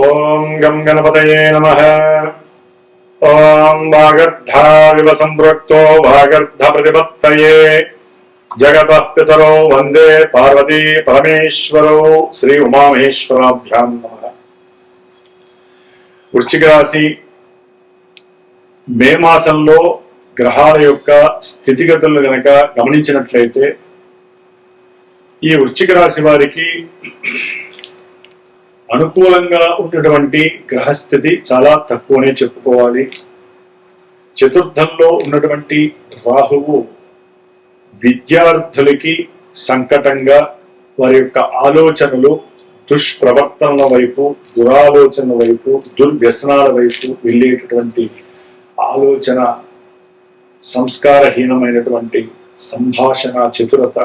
ఓం గం గణపతయే నమః. ఓం వాగర్ధావివ సంపృక్తో వాగర్ధ ప్రతిపత్తయే జగతః పితరో వందే పార్వతీ పరమేశ్వరో శ్రీ ఉమామహేశ్వరాభ్యాం నమః. వృశ్చిక రాశి మే మాసంలో గ్రహాల యొక్క స్థితిగతులను గనక గమనించినట్లయితే ఈ వృశ్చిక రాశి వారికి అనుకూలంగా ఉన్నటువంటి గ్రహస్థితి చాలా తక్కువనే చెప్పుకోవాలి. చతుర్థంలో ఉన్నటువంటి రాహువు విద్యార్థులకి సంకటంగా వారి యొక్క ఆలోచనలు దుష్ప్రవర్తనల వైపు, దురాలోచనల వైపు, దుర్వ్యసనాల వైపు వెళ్ళేటటువంటి ఆలోచన, సంస్కారహీనమైనటువంటి సంభాషణ చతురత,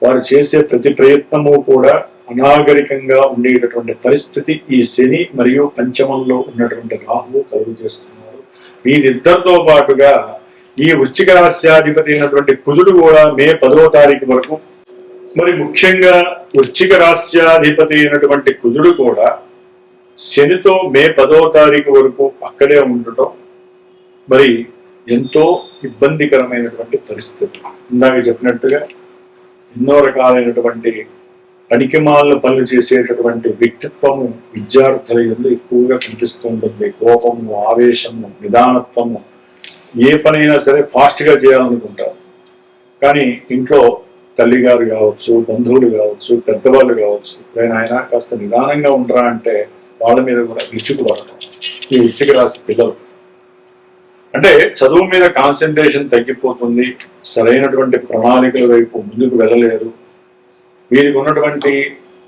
వారు చేసే ప్రతి ప్రయత్నము కూడా అనాగరికంగా ఉండేటటువంటి పరిస్థితి ఈ శని మరియు పంచమంలో ఉన్నటువంటి రాహువు కలుగు చేస్తున్నారు. వీరిద్దరితో పాటుగా ఈ వృశ్చిక రాశ్యాధిపతి అయినటువంటి కుజుడు కూడా మే 10వ తారీఖు వరకు, మరి ముఖ్యంగా వృశ్చిక రాశ్యాధిపతి అయినటువంటి కుజుడు కూడా శనితో మే 10వ తారీఖు వరకు అక్కడే ఉండటం మరి ఎంతో ఇబ్బందికరమైనటువంటి పరిస్థితి. ఇందాక చెప్పినట్టుగా ఎన్నో రకాలైనటువంటి పనికిమాలను పనులు చేసేటటువంటి వ్యక్తిత్వము విద్యార్థుల యందు ఎక్కువగా కనిపిస్తూ ఉంటుంది. కోపము, ఆవేశము, నిదానత్వము, ఏ పనైనా సరే ఫాస్ట్ గా చేయాలనుకుంటారు. కానీ ఇంట్లో తల్లిగారు కావచ్చు, బంధువులు కావచ్చు, పెద్దవాళ్ళు కావచ్చు, ఎప్పుడైనా ఆయన కాస్త నిదానంగా ఉండరా అంటే వాళ్ళ మీద కూడా విరుచుకుపడతాం ఈ వృశ్చిక రాశి పిల్లలు. అంటే చదువు మీద కాన్సన్ట్రేషన్ తగ్గిపోతుంది, సరైనటువంటి ప్రణాళికల వైపు ముందుకు వెళ్ళలేరు. వీరికి ఉన్నటువంటి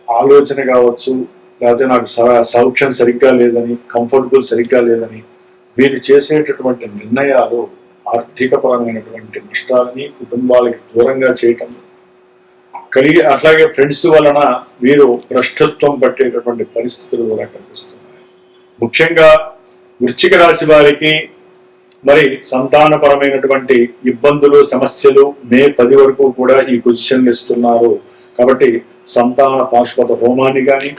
ఆలోచన కావచ్చు, లేకపోతే నాకు సౌఖ్యం సరిగ్గా లేదని, కంఫర్టబుల్ సరిగ్గా లేదని, వీరు చేసేటటువంటి నిర్ణయాలు ఆర్థిక పరమైనటువంటి నష్టాలని, కుటుంబాలకి దూరంగా చేయటం కలిగి, అట్లాగే ఫ్రెండ్స్ వలన వీరు భ్రష్టత్వం పట్టేటటువంటి పరిస్థితులు కూడా కనిపిస్తున్నాయి. ముఖ్యంగా వృశ్చిక రాశి వారికి మరి సంతానపరమైనటువంటి ఇబ్బందులు, సమస్యలు మే 10 వరకు కూడా ఈ పొజిషన్లు ఇస్తున్నారు. కాబట్టి సంతాన పాశుపత హోమాన్ని కానీ,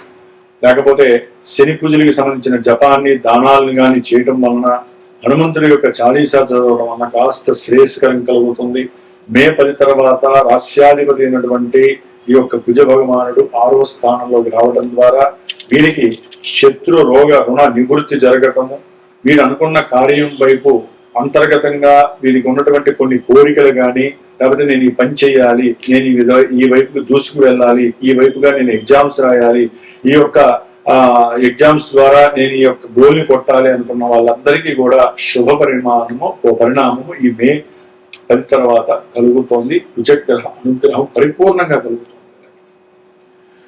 లేకపోతే శని పూజలకు సంబంధించిన జపాన్ని, దానాలను కానీ చేయటం వలన, హనుమంతుడి యొక్క చాలీసా చదవడం వలన కాస్త శ్రేయస్కరం కలుగుతుంది. మే 10 తర్వాత రాస్యాధిపతి అయినటువంటి ఈ యొక్క కుజ భగవానుడు 6వ స్థానంలోకి రావడం ద్వారా వీరికి శత్రు రోగ రుణ నివృత్తి జరగటము, వీరు అనుకున్న కార్యం వైపు అంతర్గతంగా వీరికి ఉన్నటువంటి కొన్ని కోరికలు కానీ, లేకపోతే నేను ఈ పని చేయాలి, నేను ఈ వైపుకు దూసుకు వెళ్ళాలి, ఈ వైపుగా నేను ఎగ్జామ్స్ రాయాలి, ఈ యొక్క ఎగ్జామ్స్ ద్వారా నేను ఈ యొక్క గోల్ని కొట్టాలి అనుకున్న వాళ్ళందరికీ కూడా శుభ పరిణామము ఈ మే 10 తర్వాత కలుగుతోంది. కుజగ్రహ అనుగ్రహం పరిపూర్ణంగా కలుగుతుంది.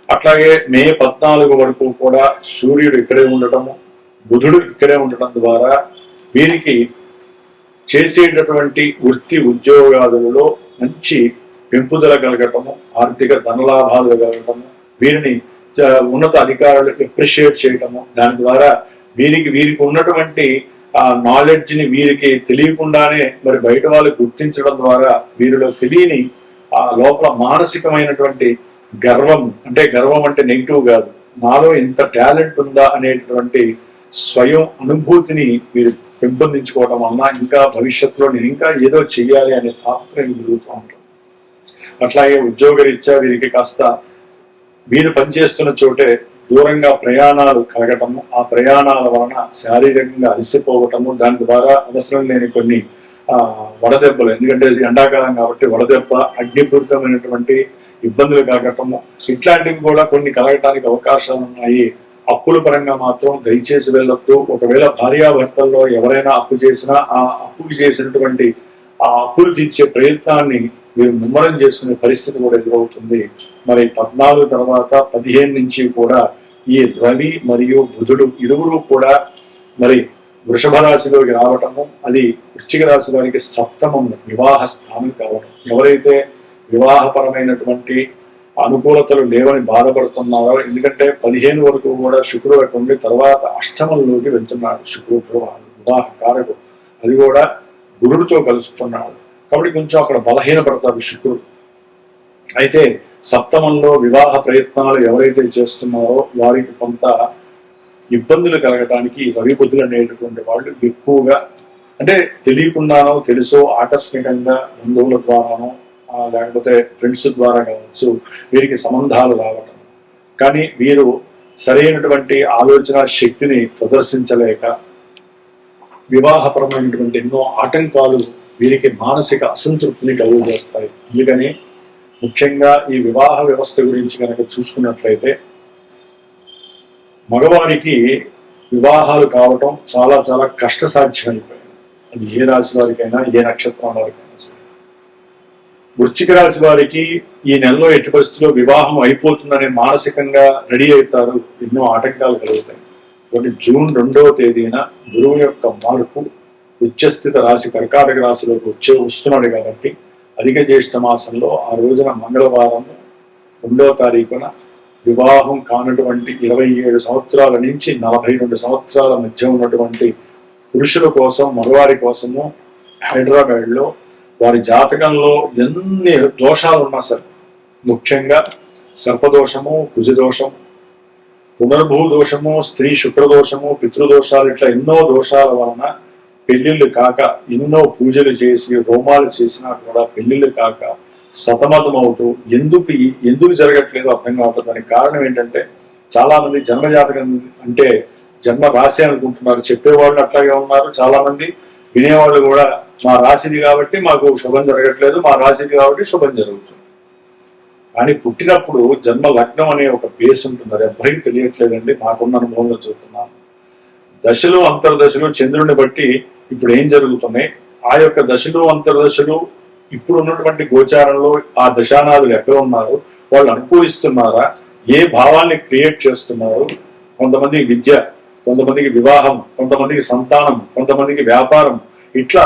అట్లాగే మే 14 వరకు కూడా సూర్యుడు ఇక్కడే ఉండటము, బుధుడు ఇక్కడే ఉండటం ద్వారా వీరికి చేసేటటువంటి వృత్తి ఉద్యోగాదులలో మంచి పెంపుదల కలగటము, ఆర్థిక ధనలాభాలు కలగటము, వీరిని ఉన్నత అధికారులు అప్రిషియేట్ చేయటము, దాని ద్వారా వీరికి ఉన్నటువంటి ఆ నాలెడ్జ్ ని వీరికి తెలియకుండానే మరి బయట వాళ్ళు గుర్తించడం ద్వారా వీరిలో తెలియని ఆ లోపల మానసికమైనటువంటి గర్వం, అంటే గర్వం అంటే నెగిటివ్ కాదు, నాలో ఇంత టాలెంట్ ఉందా అనేటటువంటి స్వయం అనుభూతిని వీరు పెంపొందించుకోవడం వలన ఇంకా భవిష్యత్తులో నేను ఇంకా ఏదో చెయ్యాలి అనే తాత్పర్యం పెరుగుతూ ఉంటుంది. అట్లాగే ఉద్యోగరీత్యా వీరికి కాస్త వీరు పనిచేస్తున్న చోటే దూరంగా ప్రయాణాలు కలగటము, ఆ ప్రయాణాల వలన శారీరకంగా అలసిపోవటము, దాని ద్వారా అవసరం లేని కొన్ని వడదెబ్బలు, ఎందుకంటే ఎండాకాలం కాబట్టి వడదెబ్బ, అగ్నిపూరితమైనటువంటి ఇబ్బందులు కలగటము, ఇట్లాంటివి కూడా కొన్ని కలగటానికి అవకాశాలు ఉన్నాయి. అప్పుల పరంగా మాత్రం దయచేసి వెళ్ళొద్దు. ఒకవేళ భార్యాభర్తల్లో ఎవరైనా అప్పు చేసినా ఆ అప్పుకి చేసినటువంటి ఆ అప్పులు తీర్చే ప్రయత్నాన్ని మీరు ముమ్మరం చేసుకునే పరిస్థితి కూడా ఎదురవుతుంది. మరి 14 తర్వాత 15 నుంచి కూడా ఈ రవి మరియు బుధుడు ఇరువురు కూడా మరి వృషభ రాశిలోకి రావటము, అది వృశ్చిక రాశి వారికి సప్తమము వివాహ స్థానం కావడం. ఎవరైతే వివాహపరమైనటువంటి అనుకూలతలు లేవని బాధపడుతున్నారో, ఎందుకంటే 15 వరకు కూడా శుక్రుడు అక్కడ ఉండి తర్వాత అష్టమంలోకి వెళ్తున్నాడు. శుక్రుడు వివాహ కారకుడు, అది కూడా గురుడితో కలుస్తున్నాడు. కాబట్టి కొంచెం అక్కడ బలహీనపడతాడు శుక్రుడు. అయితే సప్తమంలో వివాహ ప్రయత్నాలు ఎవరైతే చేస్తున్నారో వారికి కొంత ఇబ్బందులు కలగడానికి రవి బుధులు అనేటటువంటి వాళ్ళు ఎక్కువగా, అంటే తెలియకుండానో తెలుసో ఆకస్మికంగా బంధువుల ద్వారానో లేకపోతే ఫ్రెండ్స్ ద్వారా కావచ్చు వీరికి సంబంధాలు రావటం, కానీ వీరు సరైనటువంటి ఆలోచన శక్తిని ప్రదర్శించలేక వివాహపరమైనటువంటి ఎన్నో ఆటంకాలు వీరికి మానసిక అసంతృప్తిని కలుగజేస్తాయి. అందుకని ముఖ్యంగా ఈ వివాహ వ్యవస్థ గురించి కనుక చూసుకున్నట్లయితే మగవారికి వివాహాలు కావటం చాలా చాలా కష్టసాధ్యమైపోయింది. అది ఏ రాశి వారికైనా, ఏ నక్షత్రం వారికైనా సరే. వృశ్చిక రాశి వారికి ఈ నెలలో ఎట్టి పరిస్థితుల్లో వివాహం అయిపోతుందనే మానసికంగా రెడీ అవుతారు. ఎన్నో ఆటంకాలు కలుగుతాయి. కాబట్టి జూన్ 2వ తేదీన గురువు యొక్క మార్పు ఉచ్చస్థిత రాశి కర్కాటక రాశిలోకి వస్తున్నాడు కాబట్టి అధిక జ్యేష్ఠ మాసంలో ఆ రోజున మంగళవారం 2వ తారీఖున వివాహం కానటువంటి 27 సంవత్సరాల నుంచి 42 సంవత్సరాల మధ్య ఉన్నటువంటి పురుషుల కోసం, మగవారి కోసము హైదరాబాద్లో వారి జాతకంలో ఎన్ని దోషాలు ఉన్నా సరే, ముఖ్యంగా సర్పదోషము, కుజదోషము, పునర్భూ దోషము, స్త్రీ శుక్రదోషము, పితృదోషాలు, ఇట్లా ఎన్నో దోషాల వలన పెళ్లిళ్ళు కాక, ఎన్నో పూజలు చేసి హోమాలు చేసినా కూడా పెళ్లిళ్ళు కాక సతమతం అవుతూ ఎందుకు జరగట్లేదు అర్థం కావట్లేదు. దానికి కారణం ఏంటంటే చాలా మంది జన్మజాతకం అంటే జన్మ రాశి అనుకుంటున్నారు. చెప్పేవాళ్ళు అట్లాగే ఉన్నారు, చాలా మంది వినేవాళ్ళు కూడా మా రాశిది కాబట్టి మాకు శుభం జరగట్లేదు, మా రాశిది కాబట్టి శుభం జరుగుతుంది. కానీ పుట్టినప్పుడు జన్మ లగ్నం అనే ఒక బేస్ ఉంటుంది. అది ఎవ్వరికి తెలియట్లేదండి. నాకున్న అనుభవంలో చూస్తున్నాను. దశలు అంతర్దశలు చంద్రుడిని బట్టి ఇప్పుడు ఏం జరుగుతున్నాయి, ఆ యొక్క దశలు అంతర్దశలు ఇప్పుడు ఉన్నటువంటి గోచారంలో ఆ దశానాథులు ఎక్కడ ఉన్నారు, వాళ్ళు అనుకూలిస్తున్నారా, ఏ భావాన్ని క్రియేట్ చేస్తున్నారు. కొంతమందికి విద్య, కొంతమందికి వివాహం, కొంతమందికి సంతానం, కొంతమందికి వ్యాపారం, ఇట్లా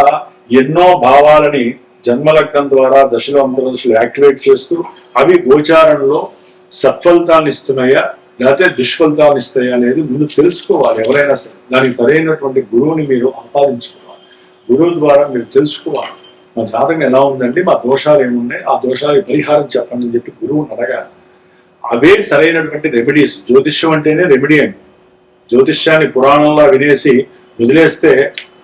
ఎన్నో భావాలని జన్మలగ్నం ద్వారా దశలు అంతర్దశలు యాక్టివేట్ చేస్తూ అవి గోచారంలో సత్ఫలితాన్ని ఇస్తున్నాయా లేకపోతే దుష్ఫలితాన్ని ఇస్తాయా అనేది ముందు తెలుసుకోవాలి. ఎవరైనా సరే దానికి సరైనటువంటి గురువుని మీరు ఆపాదించుకోవాలి. గురువు ద్వారా మీరు తెలుసుకోవాలి, మా జాతకం ఎలా ఉందండి, మా దోషాలు ఏమున్నాయి, ఆ దోషాలకు పరిహారం చెప్పండి అని చెప్పి గురువుని అడగాలి. అవే సరైనటువంటి రెమెడీస్. జ్యోతిష్యం అంటేనే రెమెడీ అండి. జ్యోతిష్యాన్ని పురాణంలో వినేసి వదిలేస్తే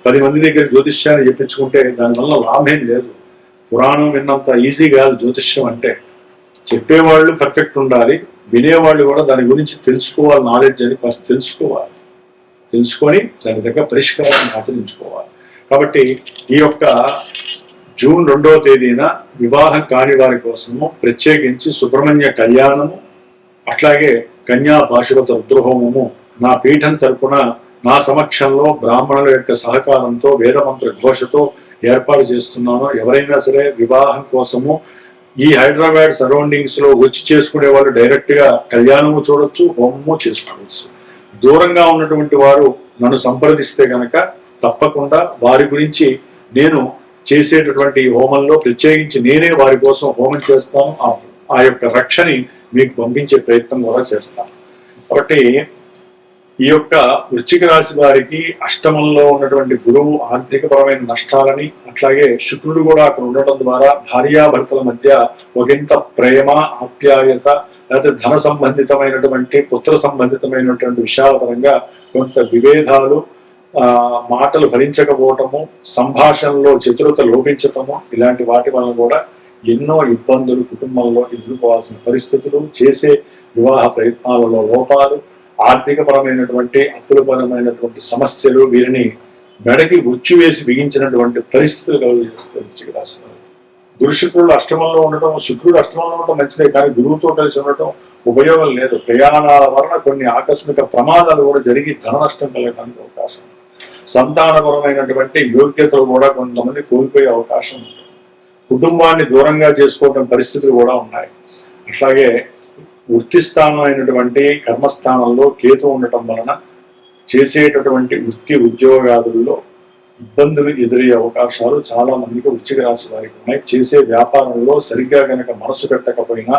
10 మంది దగ్గర జ్యోతిష్యాన్ని చెప్పించుకుంటే దానివల్ల లాభం లేదు. పురాణం విన్నంత ఈజీ కాదు జ్యోతిష్యం అంటే. చెప్పేవాళ్ళు పర్ఫెక్ట్ ఉండాలి, వినేవాళ్ళు కూడా దాని గురించి తెలుసుకోవాలి, నాలెడ్జ్ అని కాస్త తెలుసుకోవాలి. తెలుసుకొని దాని దగ్గర పరిష్కారాన్ని ఆచరించుకోవాలి. కాబట్టి ఈ యొక్క జూన్ 2వ తేదీన వివాహం కాని వారి కోసము ప్రత్యేకించి సుబ్రహ్మణ్య కళ్యాణము, అట్లాగే కన్యా పాశుపత రుద్రహోమము నా పీఠం తరపున నా సమక్షంలో బ్రాహ్మణుల యొక్క సహకారంతో వేదమంత్ర ఘోషతో ఏర్పాటు చేస్తున్నాను. ఎవరైనా సరే వివాహం కోసము ఈ హైదరాబాద్ సరౌండింగ్స్ లో వచ్చి చేసుకునే వాళ్ళు డైరెక్ట్ గా కళ్యాణము చూడొచ్చు, హోమము చేసుకోవచ్చు. దూరంగా ఉన్నటువంటి వారు నన్ను సంప్రదిస్తే గనక తప్పకుండా వారి గురించి నేను చేసేటటువంటి హోమంలో ప్రత్యేకించి నేనే వారి కోసం హోమం చేస్తాను. ఆ యొక్క రక్షని మీకు పంపించే ప్రయత్నం కూడా చేస్తాను. కాబట్టి ఈ యొక్క వృశ్చిక రాశి వారికి అష్టమంలో ఉన్నటువంటి గురువు ఆర్థికపరమైన నష్టాలని, అట్లాగే శుక్రుడు కూడా అక్కడ ఉండటం ద్వారా భార్యాభర్తల మధ్య ఒకంత ప్రేమ, ఆప్యాయత, లేకపోతే ధన సంబంధితమైనటువంటి పుత్ర సంబంధితమైనటువంటి విషయాల పరంగా కొంత విభేదాలు, మాటలు ఫలించకపోవటము, సంభాషణలో చతురత లోపించటము, ఇలాంటి వాటి వలన కూడా ఎన్నో ఇబ్బందులు కుటుంబంలో ఎదుర్కోవాల్సిన పరిస్థితులు, చేసే వివాహ ప్రయత్నాలలో లోపాలు, ఆర్థికపరమైనటువంటి అప్పులపరమైనటువంటి సమస్యలు వీరిని మెడకి ఉచ్చు వేసి బిగించినటువంటి పరిస్థితులు కలుగజేస్తాయి వృశ్చిక రాశి వారు. గురు శుక్రుడు అష్టమంలో ఉండటం, శుక్రుడు అష్టమంలో ఉండటం మంచిదే, కానీ గురువుతో కలిసి ఉండటం ఉపయోగం లేదు. ప్రయాణాల వలన కొన్ని ఆకస్మిక ప్రమాదాలు కూడా జరిగి ధన నష్టం కలగడానికి అవకాశం, సంతానపరమైనటువంటి యోగ్యతలు కూడా కొంతమంది కోల్పోయే అవకాశం ఉంటుంది. కుటుంబాన్ని దూరంగా చేసుకోవడం పరిస్థితులు కూడా ఉన్నాయి. అట్లాగే వృత్తి స్థానం అయినటువంటి కర్మస్థానంలో కేతు ఉండటం వలన చేసేటటువంటి వృత్తి ఉద్యోగాదుల్లో ఇబ్బందులు ఎదురయ్యే అవకాశాలు చాలా మందికి వృశ్చిక రాశి వారికి ఉన్నాయి. చేసే వ్యాపారంలో సరిగ్గా కనుక మనసు పెట్టకపోయినా,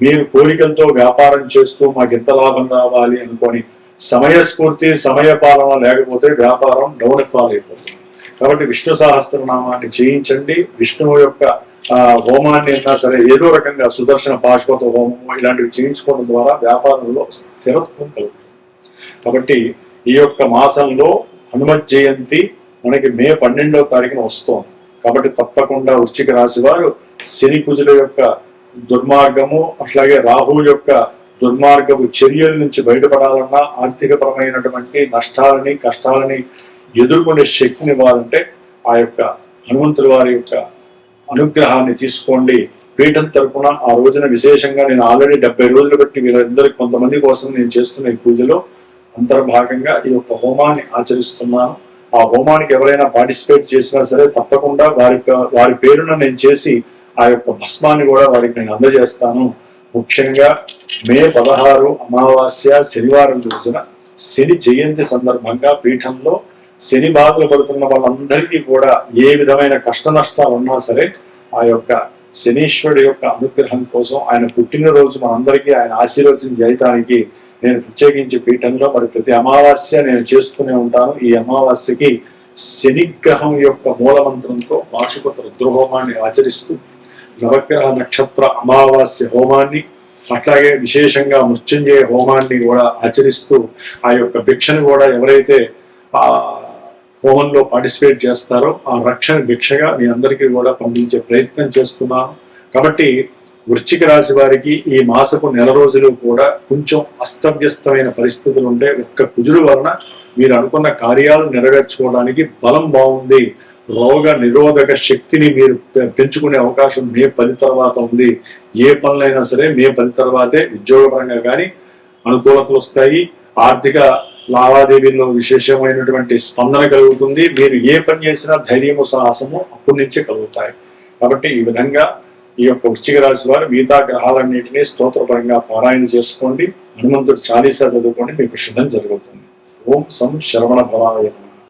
మీరు కోరికలతో వ్యాపారం చేస్తూ మాకు ఎంత లాభం రావాలి అనుకొని సమయస్ఫూర్తి, సమయపాలన లేకపోతే వ్యాపారం డౌన్ ఫాల్ అయిపోతుంది. కాబట్టి విష్ణు సహస్రనామాన్ని చేయించండి. విష్ణువు యొక్క హోమాన్ని అయినా సరే ఏదో రకంగా సుదర్శన పాశుపత హోమం ఇలాంటివి చేయించుకోవడం ద్వారా వ్యాపారంలో స్థిరత్వం కలుగుతుంది. కాబట్టి ఈ యొక్క మాసంలో హనుమత్ జయంతి మనకి మే 12వ తారీఖున వస్తోంది. కాబట్టి తప్పకుండా వృశ్చిక రాశి వారు శని కుజుల యొక్క దుర్మార్గము, అట్లాగే రాహువు యొక్క దుర్మార్గపు చర్యల నుంచి బయటపడాలన్నా, ఆర్థికపరమైనటువంటి నష్టాలని కష్టాలని ఎదుర్కొనే శక్తిని ఇవ్వాలంటే ఆ యొక్క హనుమంతుల వారి యొక్క అనుగ్రహాన్ని తీసుకోండి. పీఠం తరపున ఆ రోజున విశేషంగా నేను ఆల్రెడీ 70 రోజులు బట్టి వీరందరికి కొంతమంది కోసం నేను చేస్తున్న ఈ పూజలో అంతర్భాగంగా ఈ యొక్క హోమాన్ని ఆచరిస్తున్నాను. ఆ హోమానికి ఎవరైనా పార్టిసిపేట్ చేసినా సరే తప్పకుండా వారి పేరున నేను చేసి ఆ యొక్క భస్మాన్ని కూడా వారికి నేను అందజేస్తాను. ముఖ్యంగా మే 16 అమావాస్య శనివారం రోజున శని జయంతి సందర్భంగా పీఠంలో శని బాధలు పడుతున్న వాళ్ళందరికీ కూడా ఏ విధమైన కష్ట నష్టాలు ఉన్నా సరే ఆ యొక్క శనీశ్వరుడి యొక్క అనుగ్రహం కోసం, ఆయన పుట్టినరోజు మనందరికీ ఆయన ఆశీర్వచనం చేయటానికి నేను ప్రత్యేకించి పీఠంలో మరి ప్రతి అమావాస్య నేను చేస్తూనే ఉంటాను. ఈ అమావాస్యకి శనిగ్రహం యొక్క మూలమంత్రంతో వార్షిక రుద్రహోమాన్ని ఆచరిస్తూ, నవగ్రహ నక్షత్ర అమావాస్య హోమాన్ని, అట్లాగే విశేషంగా మృత్యుంజయ హోమాన్ని కూడా ఆచరిస్తూ ఆ యొక్క భిక్షను కూడా ఎవరైతే ఆ హోమంలో పార్టిసిపేట్ చేస్తారో ఆ రక్షణ భిక్షగా మీ అందరికీ కూడా పంపించే ప్రయత్నం చేస్తున్నాను. కాబట్టి వృశ్చిక రాశి వారికి ఈ మాసపు నెల రోజులు కూడా కొంచెం అస్తవ్యస్తమైన పరిస్థితులు ఉంటే ఒక్క కుజుడు వలన మీరు అనుకున్న కార్యాలు నెరవేర్చుకోవడానికి బలం బాగుంది. రోగ నిరోధక శక్తిని మీరు పెంచుకునే అవకాశం మే 10 తర్వాత ఉంది. ఏ పనులైనా సరే మే 10 తర్వాతే ఉద్యోగపరంగా కానీ అనుకూలతలు వస్తాయి. ఆర్థిక లావాదేవీల్లో విశేషమైనటువంటి స్పందన కలుగుతుంది. మీరు ఏ పని చేసినా ధైర్యము సాహసము అప్పటి నుంచే కలుగుతాయి. కాబట్టి ఈ విధంగా ఈ యొక్క వృశ్చిక రాశి వారు మిగతా గ్రహాలన్నింటినీ స్తోత్రపరంగా పారాయణ చేసుకోండి. హనుమంతుడు చాలీసా చదువుకోండి, మీకు శుభం జరుగుతుంది. ఓం సం శరవణ భవాయ నమః.